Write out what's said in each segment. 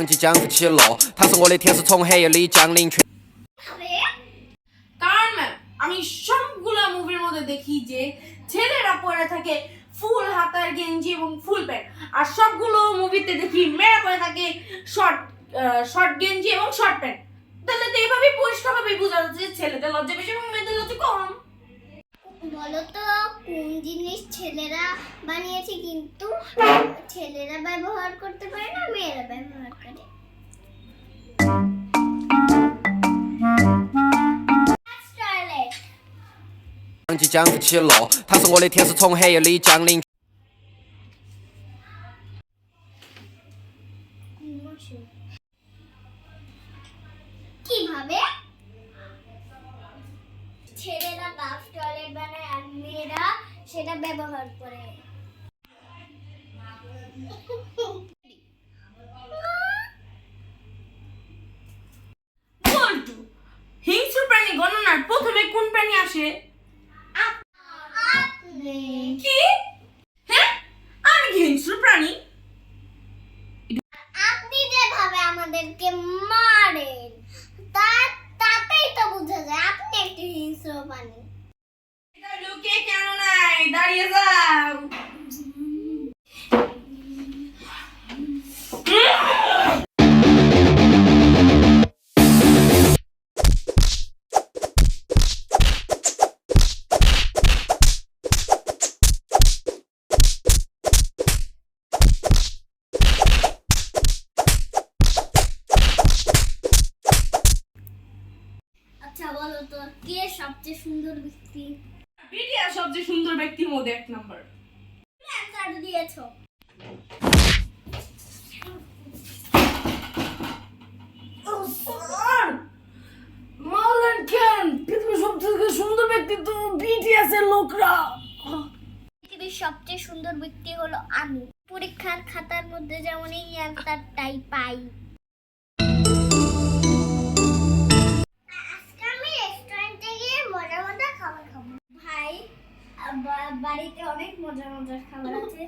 即将浮起落，他是我的天使从黑夜里降临。কারণ ma'am আমি সবগুলো মুভির মধ্যে দেখি যে ছেলেরা পরে থাকে ফুল হাতার গেঞ্জি এবং ফুল প্যান্ট, আর সবগুলো মুভিতে দেখি মেয়েরা পরে থাকে শর্ট গেঞ্জি এবং শর্ট প্যান্ট। তাহলে তো এইভাবেই পরিষ্কারভাবে বোঝা যাচ্ছে যে ছেলেদের লজ্জা বেশি এবং মেয়েদের লজ্জা কম। বলতো কোন জিনিস ছেলেরা বানিয়েছে কিন্তু ছেলেরা ব্যবহার করতে পারে না, মেয়েরা ব্যবহার করে?即将浮起落，他是我的天使从黑夜里降临。কিভাবে ছেলেরা বাথ টয়লেট বানায় আর মেয়েরা সেটা ব্যবহার করে? বলটু, হিংস্র প্রাণী গণনার প্রথমে কোন প্রাণী আসে? কি? হ্যাঁ, আমি কি হিংস্র প্রাণী? আপনি যেভাবে আমাদেরকে মারেন তাতেই তো বোঝা যায় আপনি একটি হিংস্র প্রাণী। এটা লুকে কেন নাই, দাঁড়িয়ে যাও। আচ্ছা বলো তো, কে সবচেয়ে সুন্দর ব্যক্তি? বিটিআর সবচেয়ে সুন্দর ব্যক্তির মধ্যে এক নাম্বার। অ্যানসার দিয়েছো। মাওলানা খান, পৃথিবীর সবথেকে সুন্দর ব্যক্তি তো বিটিএস এর লোকরা। পৃথিবীর সবচেয়ে সুন্দর ব্যক্তি হলো আমি। পরীক্ষার খাতার মধ্যে যেমন এই অ্যানসারটাই পাই। আজকে আমি রেস্টুরেন্টে গিয়ে মজার মজার খাবার খাবো। ভাই, বাড়িতে অনেক মজার মজার খাবার আছে,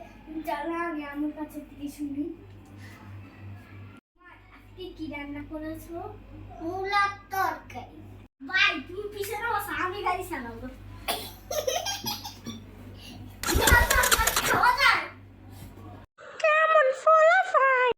চলো আমি আমার কাছে থেকে শুনি। আজকে কি রান্না করেছো? মূলার তরকারি। ভাই তুমি পিছনে বসো, আমি গাড়ি চালাবো।